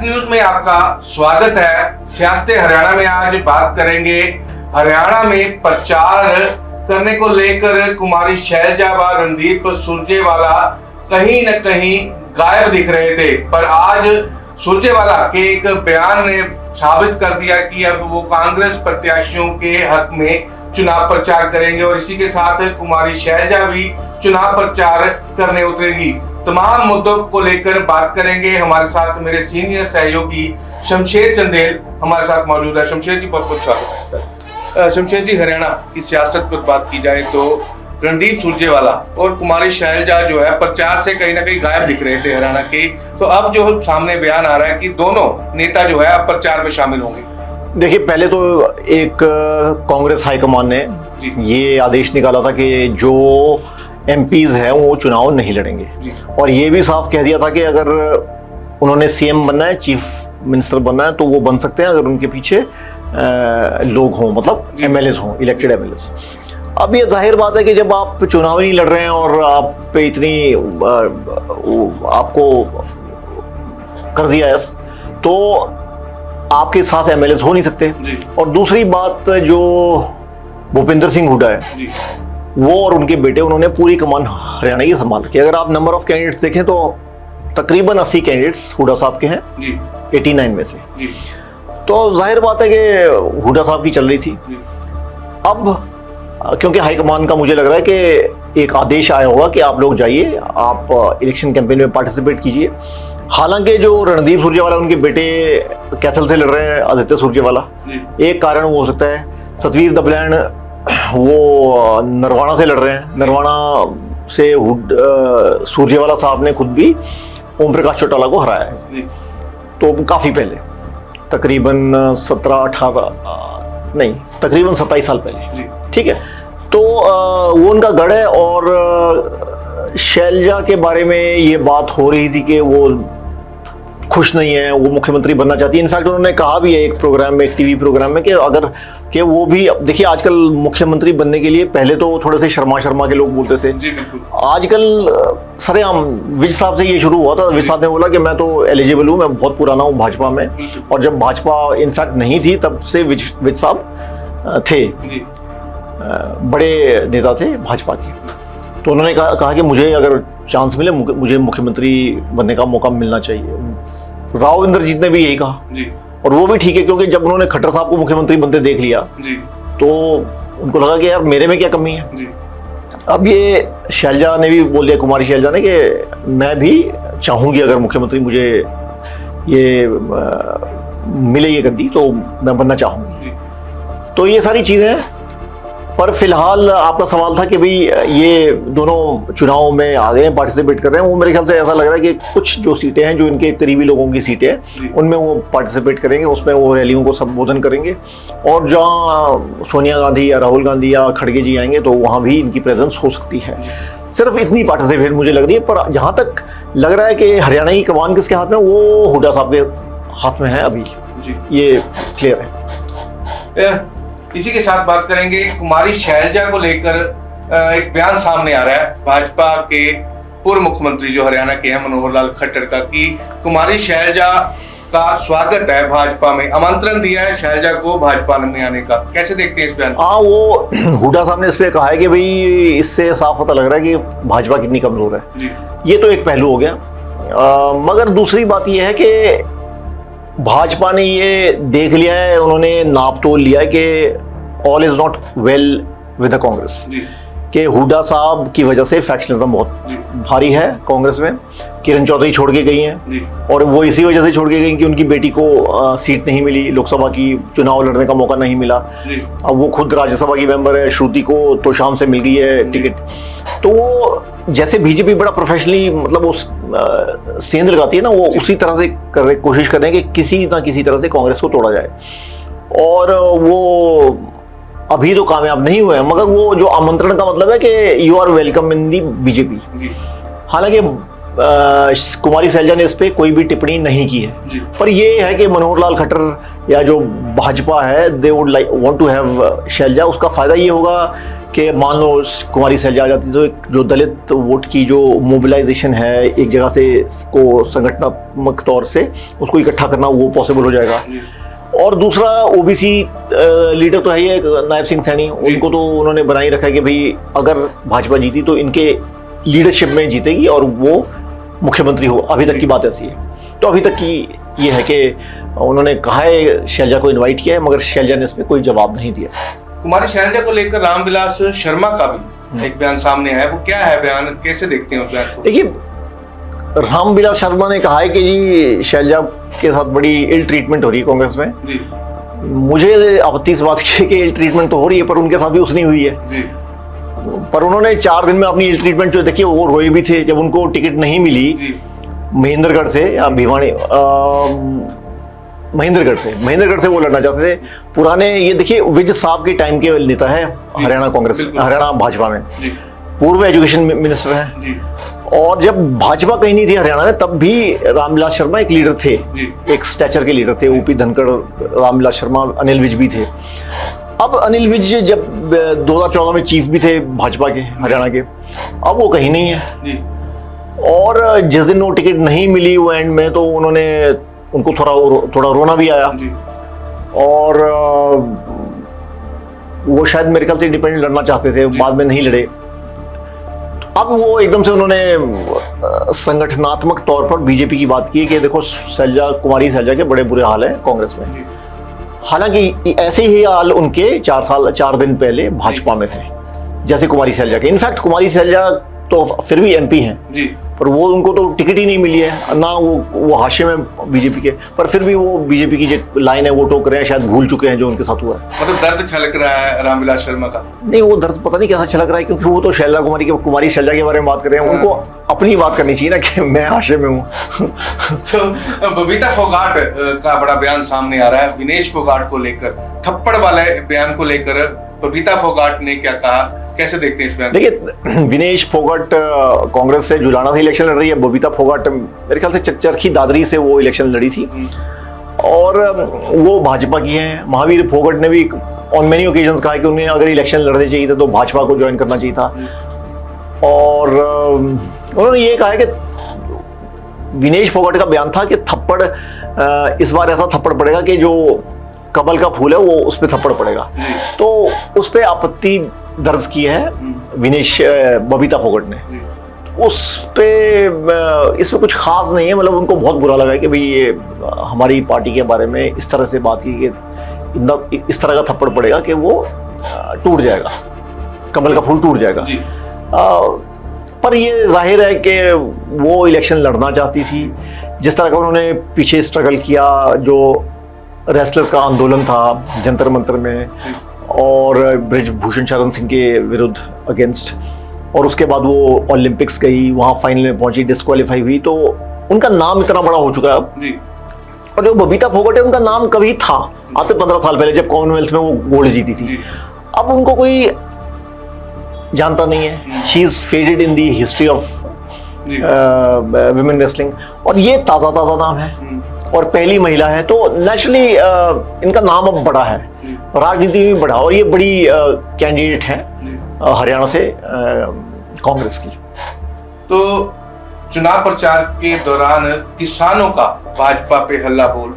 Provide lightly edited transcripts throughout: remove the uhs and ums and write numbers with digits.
News में आपका स्वागत है। सियासत हरियाणा में आज बात करेंगे हरियाणा में प्रचार करने को लेकर कुमारी शैलजा व रणदीप सुरजेवाला कहीं न कहीं गायब दिख रहे थे, पर आज सुरजेवाला के एक बयान ने साबित कर दिया कि अब वो कांग्रेस प्रत्याशियों के हक में चुनाव प्रचार करेंगे और इसी के साथ कुमारी शैलजा भी चुनाव प्रचार करने उतरेगी। तमाम मुद्दों को लेकर बात करेंगे। हमारे साथ मेरे सीनियर सहयोगी शमशेर चंदेल हमारे साथ मौजूद है। शमशेर जी, बहुत बहुत स्वागत है। शमशेर जी, हरियाणा की सियासत पर बात की जाए तो रणदीप सुरजेवाला और कुमारी शैलजा जो है प्रचार से कहीं ना कहीं गायब दिख रहे थे हरियाणा के, तो अब जो सामने बयान आ रहा है कि दोनों नेता जो है अब प्रचार में शामिल होंगे। देखिए, पहले तो एक कांग्रेस हाईकमान ने ये आदेश निकाला था कि जो एमपीज हैं वो चुनाव नहीं लड़ेंगे, और ये भी साफ कह दिया था कि अगर उन्होंने सीएम बनना है, चीफ मिनिस्टर बनना है, तो वो बन सकते हैं अगर उनके पीछे लोग हों, मतलब एमएलएस हों, इलेक्टेड एमएलएस। अब ये जाहिर बात है कि जब आप चुनाव नहीं लड़ रहे हैं और आप पे इतनी आपको कर दिया है, तो आपके साथ एमएलएस हो नहीं सकते। और दूसरी बात, जो भूपेंद्र सिंह हुड्डा है, वो और उनके बेटे, उन्होंने पूरी कमान हरियाणा की संभाल रखी है। अगर आप नंबर ऑफ कैंडिडेट्स देखें तो तकरीबन 80 कैंडिडेट्स हुड्डा साहब के हैं 89 में से। तो जाहिर बात है कि हुड्डा साहब की चल रही थी। अब क्योंकि हाईकमान का मुझे लग रहा है कि एक आदेश आया होगा कि आप लोग जाइए, आप इलेक्शन कैंपेन में पार्टिसिपेट कीजिए। हालांकि जो रणदीप सुरजेवाला, उनके बेटे कैथल से लड़ रहे हैं, आदित्य सुरजेवाला, एक कारण वो हो सकता है। सतवीर दबलैंड वो नरवाना से लड़ रहे हैं। नरवाना से सुरजेवाला साहब ने खुद भी ओम प्रकाश चौटाला को हराया है, तो काफ़ी पहले, तकरीबन 27 साल पहले। ठीक है, तो वो उनका गढ़ है। और शैलजा के बारे में ये बात हो रही थी कि वो खुश नहीं है, वो मुख्यमंत्री बनना चाहती है। इनफैक्ट उन्होंने कहा भी है एक प्रोग्राम में, एक टीवी प्रोग्राम में, कि अगर कि वो भी, देखिए आजकल मुख्यमंत्री बनने के लिए पहले तो थोड़े से शर्मा के लोग बोलते थे, आजकल सरेआम विज साहब से ये शुरू हुआ था। विज साहब ने बोला कि मैं तो एलिजिबल हूँ, मैं बहुत पुराना हूँ भाजपा में, और जब भाजपा इनफैक्ट नहीं थी तब से विज साहब थे, बड़े नेता थे भाजपा के। तो उन्होंने कहा कि मुझे अगर चांस मिले, मुझे मुख्यमंत्री बनने का मौका मिलना चाहिए। राव इंद्रजीत ने भी यही कहा, और वो भी ठीक है, क्योंकि जब उन्होंने खट्टर साहब को मुख्यमंत्री बनते देख लिया तो उनको लगा कि यार मेरे में क्या कमी है। अब ये शैलजा ने भी बोल दिया, कुमारी शैलजा ने, कि मैं भी चाहूंगी अगर मुख्यमंत्री मुझे ये मिले ये गद्दी, तो मैं बनना चाहूंगी। तो ये सारी चीजें हैं। पर फिलहाल आपका सवाल था कि भाई ये दोनों चुनाव में आ गए हैं, पार्टिसिपेट कर रहे हैं। वो मेरे ख्याल से ऐसा लग रहा है कि कुछ जो सीटें हैं, जो इनके करीबी लोगों की सीटें हैं, उनमें वो पार्टिसिपेट करेंगे, उसमें वो रैलियों को संबोधन करेंगे। और जहाँ सोनिया गांधी या राहुल गांधी या खड़गे जी आएंगे तो वहाँ भी इनकी प्रेजेंस हो सकती है। सिर्फ इतनी पार्टिसिपेट मुझे लग रही है। पर जहाँ तक लग रहा है कि हरियाणा की कमान किसके हाथ में, वो हुड्डा साहब के हाथ में है अभी, ये क्लियर है। इसी के साथ बात करेंगे कुमारी शैलजा को लेकर एक बयान सामने आ रहा है भाजपा के पूर्व मुख्यमंत्री जो हरियाणा के हैं मनोहर लाल खट्टर का, कि कुमारी शैलजा का स्वागत है भाजपा में, आमंत्रण दिया है शैलजा को भाजपा में आने का। कैसे देखते हैं इस बयान? हाँ, वो हुड्डा साहब ने इस पे कहा है कि भाई इससे साफ पता लग रहा है कि भाजपा कितनी कमजोर है। ये तो एक पहलू हो गया। मगर दूसरी बात यह है कि भाजपा ने ये देख लिया है, उन्होंने नाप तोल लिया है कि all is not well with the Congress, कि हुड्डा साहब की वजह से फैक्शनिज्म बहुत भारी है कांग्रेस में। किरण चौधरी छोड़ के गई हैं, और वो इसी वजह से छोड़ के गई कि उनकी बेटी को सीट नहीं मिली, लोकसभा की चुनाव लड़ने का मौका नहीं मिला। अब वो खुद राज्यसभा की मेंबर है, श्रुति को तो शाम से मिल गई है टिकट। तो वो जैसे बीजेपी बड़ा प्रोफेशनली, मतलब उस सेंध लगाती है ना, वो उसी तरह से कोशिश कर रहे हैं कि किसी ना किसी तरह से कांग्रेस को तोड़ा जाए। और वो अभी तो कामयाब नहीं हुए हैं, मगर वो जो आमंत्रण का मतलब है कि you are welcome in the BJP. हालांकि कुमारी शैलजा ने इस पे कोई भी टिप्पणी नहीं की है, पर ये है कि मनोहर लाल खट्टर या जो भाजपा है, they would like want to have Selja. उसका फायदा ये होगा कि मान लो कुमारी सैलजा आ जाती तो एक जो दलित वोट की जो मोबिलाइजेशन है एक जगह से इसको संगठनात्मक तौर से उसको इकट्ठा करना वो पॉसिबल हो जाएगा। और दूसरा ओबीसी लीडर तो है ही नायब सिंह सैनी, उनको तो उन्होंने बनाई रखा है कि भाई अगर भाजपा जीती तो इनके लीडरशिप में जीतेगी और वो मुख्यमंत्री हो। अभी तक की बात ऐसी है। तो अभी तक की ये है कि उन्होंने कहा है, शैलजा को इनवाइट किया है, मगर शैलजा ने इस पर कोई जवाब नहीं दिया। कुमारी शैलजा को लेकर रामविलास शर्मा का भी एक बयान सामने आया, वो क्या है बयान, कैसे देखते हैं उस बयान को? देखिए, रामविलास शर्मा ने कहा है कि जी शैलजा के साथ बड़ी इल ट्रीटमेंट हो रही है कांग्रेस में जी। मुझे आपत्ति इस बात की कि इल ट्रीटमेंट तो हो रही है, पर उनके साथ भी उसने हुई है जी। पर उन्होंने 4 दिन में अपनी इल ट्रीटमेंट जो देखिए वो रोए भी थे जब उनको टिकट नहीं मिली जी। महेंद्रगढ़ से या भिवानी महेंद्रगढ़ से वो लड़ना चाहते थे। पुराने ये देखिए विज साहब के टाइम के नेता है हरियाणा कांग्रेस, हरियाणा भाजपा में जी। पूर्व एजुकेशन मिनिस्टर हैं जी। और जब भाजपा कहीं नहीं थी हरियाणा में तब भी रामविलास शर्मा एक लीडर थे जी। एक स्टैचर के लीडर थे। ओपी धनखड़, रामविलास शर्मा, अनिल विज भी थे। अब अनिल विज जब 2014 में चीफ भी थे भाजपा के हरियाणा के, अब वो कहीं नहीं है जी। और जिस दिन वो टिकट नहीं मिली वो एंड में तो उनको थोड़ा रोना भी आया जी। और वो शायद मेरे ख्याल से इंडिपेंडेंट लड़ना चाहते थे, बाद में नहीं लड़े। अब वो एकदम से उन्होंने संगठनात्मक तौर पर बीजेपी की बात की कि देखो कुमारी सैलजा के बड़े बुरे हाल है कांग्रेस में। हालांकि ऐसे ही हाल उनके 4 दिन पहले भाजपा में थे जैसे कुमारी सैलजा के। इनफैक्ट कुमारी सैलजा तो फिर भी एमपी हैं जी। पर वो उनको तो टिकट ही नहीं मिली है ना, वो हाशिए में बीजेपी के, पर फिर भी वो बीजेपी की जो लाइन है वो टोक रहे हैं, शायद भूल चुके हैं जो उनके साथ हुआ है। मतलब दर्द छलक रहा है रामविलास शर्मा का? नहीं, वो दर्द पता नहीं कैसा छलक रहा है क्योंकि वो तो कुमारी सैलजा के बारे में बात कर रहे हैं। उनको अपनी बात करनी चाहिए ना कि मैं हाशिए में हूँ। तो बबीता फोगाट का बड़ा बयान सामने आ रहा है विनेश फोगाट को लेकर, थप्पड़ वाले बयान को लेकर बबीता फोगाट ने क्या कहा, कैसे देखते हैं इस बयान? देखिए, विनेश फोगाट कांग्रेस से जुलाना से इलेक्शन लड़ रही है। बबीता फोगाट मेरे ख्याल से चरखी दादरी से वो इलेक्शन लड़ी थी और वो भाजपा की हैं। महावीर फोगाट ने भी ऑन मेनी ओकेजन्स कहा कि उन्हें अगर इलेक्शन लड़ने चाहिए थे तो भाजपा को ज्वाइन करना चाहिए था। और उन्होंने ये कहा है कि विनेश फोगाट का बयान था कि थप्पड़ इस बार ऐसा थप्पड़ पड़ेगा कि जो कमल का फूल है वो उस पर थप्पड़ पड़ेगा। तो उस पर आपत्ति दर्ज की है बबीता फोगाट ने। उस पे इसमें कुछ खास नहीं है, मतलब उनको बहुत बुरा लगा है कि भाई ये हमारी पार्टी के बारे में इस तरह से बात की कि इस तरह का थप्पड़ पड़ेगा कि वो टूट जाएगा, कमल का फूल टूट जाएगा। पर ये जाहिर है कि वो इलेक्शन लड़ना चाहती थी। जिस तरह का उन्होंने पीछे स्ट्रगल किया, जो रेस्टलर्स का आंदोलन था जंतर मंतर में और ब्रिजभूषण शरण सिंह के विरुद्ध अगेंस्ट, और उसके बाद वो ओलंपिक्स गई, वहाँ फाइनल में पहुंची, डिस्क्वालीफाई हुई, तो उनका नाम इतना बड़ा हो चुका है अब जी। और जो बबीता फोगाट है उनका नाम कभी था आज से 15 साल पहले जब कॉमनवेल्थ में वो गोल्ड जीती थी। अब उनको कोई जानता नहीं है। She is faded in the history of women wrestling और ये ताज़ा नाम है और पहली महिला है, तो नेचुरली इनका नाम अब बड़ा है, राजनीति में बड़ा, और ये बड़ी कैंडिडेट है हरियाणा से कांग्रेस की। तो चुनाव प्रचार के दौरान किसानों का भाजपा पे हल्ला बोल,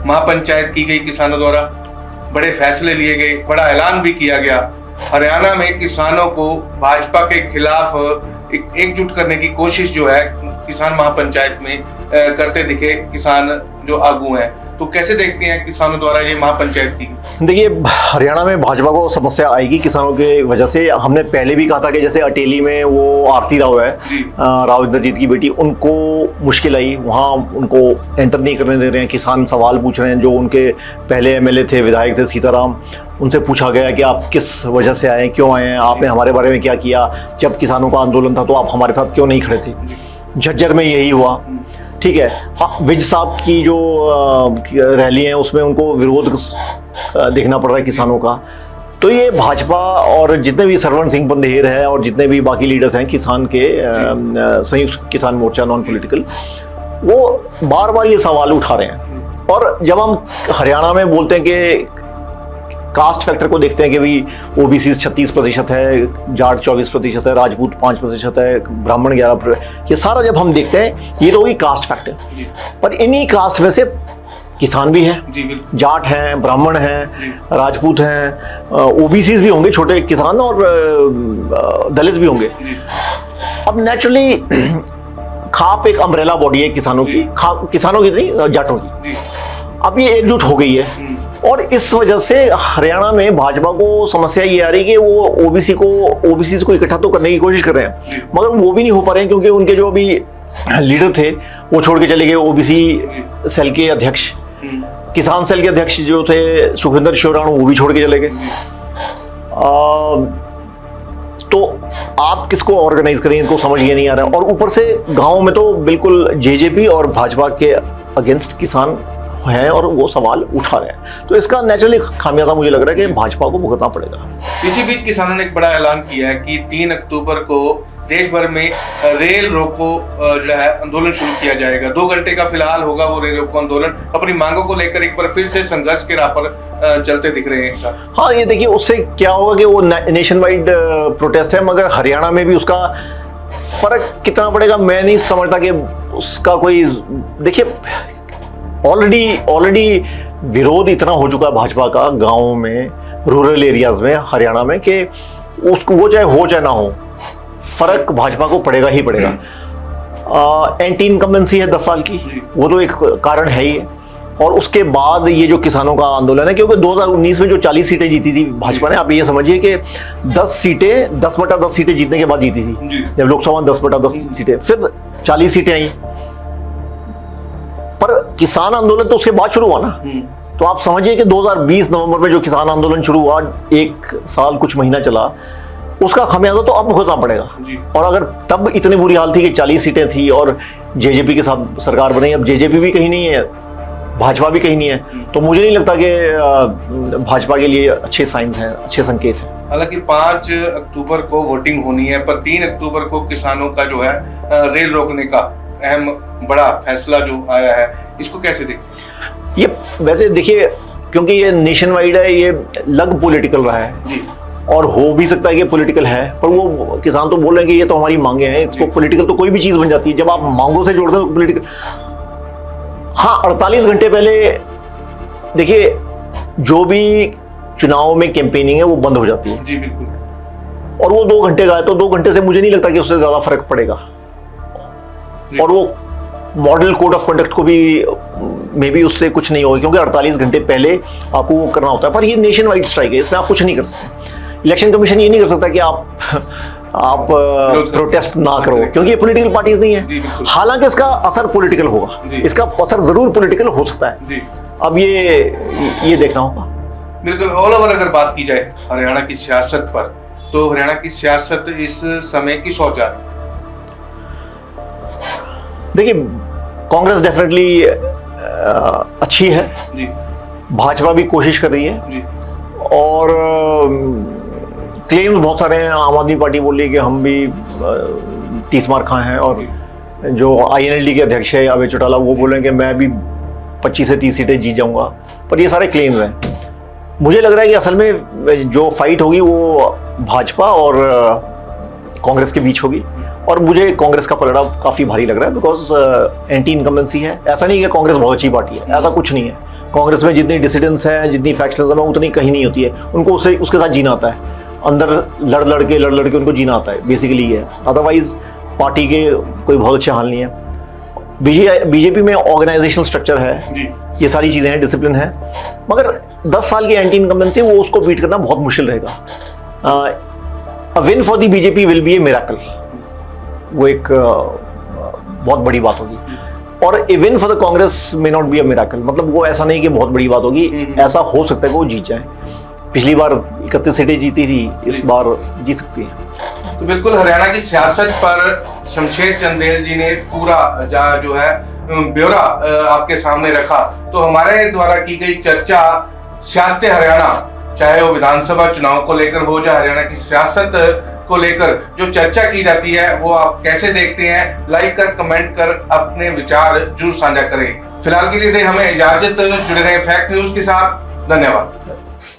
महापंचायत की गई किसानों द्वारा, बड़े फैसले लिए गए, बड़ा ऐलान भी किया गया। हरियाणा में किसानों को भाजपा के खिलाफ एकजुट करने की कोशिश जो है किसान महापंचायत में करते दिखे किसान जो आगू हैं, तो कैसे देखते हैं किसानों द्वारा ये महापंचायत की? देखिए, हरियाणा में भाजपा को समस्या आएगी किसानों के वजह से। हमने पहले भी कहा था कि जैसे अटेली में वो आरती राव है, राव इंद्रजीत की बेटी, उनको मुश्किल आई, वहाँ उनको एंटर नहीं करने दे रहे हैं। किसान सवाल पूछ रहे हैं, जो उनके पहले एमएलए थे, विधायक थे सीताराम, उनसे पूछा गया कि आप किस वजह से आए, क्यों आए हैं, आपने हमारे बारे में क्या किया, जब किसानों का आंदोलन था तो आप हमारे साथ क्यों नहीं खड़े थे। झज्जर में यही हुआ, ठीक है। विज साहब की जो रैली है उसमें उनको विरोध देखना पड़ रहा है किसानों का। तो ये भाजपा और जितने भी सरवण सिंह बंदेर है और जितने भी बाकी लीडर्स हैं किसान के, संयुक्त किसान मोर्चा नॉन पॉलिटिकल, वो बार बार ये सवाल उठा रहे हैं। और जब हम हरियाणा में बोलते हैं कि कास्ट फैक्टर को देखते हैं कि भाई ओबीसी 36% है, जाट 24% है, राजपूत 5% है, ब्राह्मण 11%, ये सारा जब हम देखते हैं ये तो होगी कास्ट फैक्टर। पर इन्हीं कास्ट में से किसान भी हैं, जाट हैं, ब्राह्मण हैं, राजपूत हैं, ओबीसी भी होंगे, छोटे किसान, और दलित भी होंगे। अब नेचुरली खाप एक अम्ब्रेला बॉडी है किसानों की, किसानों की नहीं, जाटों की। अब ये एकजुट हो गई है और इस वजह से हरियाणा में भाजपा को समस्या ये आ रही है कि वो ओबीसी को इकट्ठा तो करने की कोशिश कर रहे हैं, मगर वो भी नहीं हो पा रहे हैं क्योंकि उनके जो अभी लीडर थे वो छोड़ के चले गए। ओबीसी सेल के अध्यक्ष, किसान सेल के अध्यक्ष जो थे सुखविंदर शिवराणु, वो भी छोड़ के चले गए। तो आप किसको ऑर्गेनाइज करें, इनको समझ ये नहीं आ रहा है। और ऊपर से गांव में तो बिल्कुल जेजेपी और भाजपा के अगेंस्ट किसान हैं और वो सवाल उठा रहे हैं, तो इसका नेचुरली खामियाजा मुझे लग रहा है कि भाजपा को भुगतना पड़ेगा। इसी बीच किसानों ने एक बड़ा ऐलान किया है कि 3 अक्टूबर को देश भर में रेल रोको जो है आंदोलन शुरू किया जाएगा। 2 घंटे का फिलहाल होगा वो रेल रोको आंदोलन। अपनी मांगों को लेकर एक बार फिर से संघर्ष के राह पर चलते दिख रहे हैं एक साथ। हाँ, ये देखिए उससे क्या होगा कि वो नेशन वाइड प्रोटेस्ट है, मगर हरियाणा में भी उसका फर्क कितना पड़ेगा मैं नहीं समझता कि उसका कोई। देखिए ऑलरेडी विरोध इतना हो चुका है भाजपा का गाँव में, रूरल एरियाज में हरियाणा में, कि उसको वो चाहे हो चाहे ना हो, फर्क भाजपा को पड़ेगा ही पड़ेगा। एंटी इनकम्बेंसी है 10 साल की, वो तो एक कारण है ही। और उसके बाद ये जो किसानों का आंदोलन है, क्योंकि 2019 में जो 40 सीटें जीती थी भाजपा ने, आप ये समझिए कि 10 सीटें 10/10 सीटें जीतने के बाद जीती थी। जब लोकसभा 10/10 सीटें, फिर 40 सीटें आई, पर किसान आंदोलन तो उसके बाद शुरू हुआ ना। तो आप समझिए कि 2020 नवंबर में जो किसान आंदोलन शुरू हुआ, 1 साल कुछ महीना चला, उसका खामियाजा तो अब भुगतना पड़ेगा। और अगर तब इतनी बुरी हाल थी कि 40 सीटें थी और जेजेपी के साथ सरकार बनी, अब जेजेपी भी कहीं नहीं है, भाजपा भी कहीं नहीं है, तो मुझे नहीं लगता कि भाजपा के लिए अच्छे साइंस हैं, अच्छे संकेत हैं। हालांकि 5 अक्टूबर को वोटिंग होनी है, पर 3 अक्टूबर को किसानों का जो है रेल रोकने का अहम बड़ा फैसला जो आया है, इसको कैसे देखते? ये वैसे देखिए, क्योंकि ये नेशन वाइड है, ये लग पॉलिटिकल रहा है जी, और हो भी सकता है कि पॉलिटिकल है, पर वो किसान तो बोल रहे हैं कि ये तो हमारी मांगे हैं, इसको पॉलिटिकल तो कोई भी चीज बन जाती है जब आप मांगों से जोड़ते हैं तो पॉलिटिकल। हाँ, 48 घंटे पहले देखिए जो भी चुनाव में कैंपेनिंग है वो बंद हो जाती है जी, बिल्कुल। और वो 2 घंटे का है, तो 2 घंटे से मुझे नहीं लगता कि उससे ज्यादा फर्क पड़ेगा। और वो मॉडल कोड ऑफ कंडक्ट को भी मे बी उससे कुछ नहीं होगा, क्योंकि 48 घंटे पहले आपको वो करना होता है। पर ये नेशन वाइड स्ट्राइक है, इसमें आप कुछ नहीं कर सकते। इलेक्शन कमीशन ये नहीं कर सकता कि आप प्रोटेस्ट ना करो, क्योंकि ये पॉलिटिकल पार्टीज नहीं है। हालांकि इसका असर पॉलिटिकल होगा, इसका असर जरूर पॉलिटिकल हो सकता है। अब ये देखना होगा। बिल्कुल। ऑल ओवर अगर बात की जाए हरियाणा की सियासत पर, तो हरियाणा की सियासत इस समय किस ओर जा रही है? देखिए, कांग्रेस डेफिनेटली अच्छी है जी, भाजपा भी कोशिश कर रही है जी, और क्लेम्स बहुत सारे हैं। आम आदमी पार्टी बोल रही है कि हम भी 30 मार खाए हैं, और जो INLD के अध्यक्ष है अभय चौटाला, वो बोल रहे हैं कि मैं भी 25 से 30 सीटें जीत जाऊंगा। पर ये सारे क्लेम्स हैं। मुझे लग रहा है कि असल में जो फाइट होगी वो भाजपा और कांग्रेस के बीच होगी, और मुझे कांग्रेस का पलड़ा काफ़ी भारी लग रहा है, बिकॉज एंटी इनकम्बेंसी है। ऐसा नहीं है कि कांग्रेस बहुत अच्छी पार्टी है, ऐसा कुछ नहीं है। कांग्रेस में जितनी डिसिडेंस है, जितनी फैक्शनिज्म है, उतनी कहीं नहीं होती है। उनको उसके साथ जीना आता है, अंदर लड़ लड़ के उनको जीना आता है, बेसिकली ये है। अदरवाइज पार्टी के कोई बहुत अच्छे हाल नहीं है। बीजेपी में ऑर्गेनाइजेशनल स्ट्रक्चर है, ये सारी चीज़ें हैं, डिसिप्लिन है, मगर 10 साल की एंटी इनकम्बेंसी, वो उसको बीट करना बहुत मुश्किल रहेगा। A win for the BJP will be a miracle, वो एक बहुत बड़ी बात होगी। और a win for the Congress may not be a miracle, मतलब वो ऐसा नहीं कि बहुत बड़ी बात होगी, ऐसा हो सकता है कि वो जीत जाए। पिछली बार 31 सीटें जीती थी, इस बार जीत सकती है। तो बिल्कुल हरियाणा की सियासत पर शमशेर चंदेल जी ने पूरा जो है ब्यौरा आपके सामने रखा। तो हमारे द्वारा की गई चर्चा सियासत हरियाणा, चाहे वो विधानसभा चुनाव को लेकर हो, या हरियाणा की सियासत को लेकर जो चर्चा की जाती है, वो आप कैसे देखते हैं? लाइक कर, कमेंट कर अपने विचार जरूर साझा करें। फिलहाल के लिए हमें इजाजत। जुड़े रहे फैक्ट न्यूज के साथ। धन्यवाद।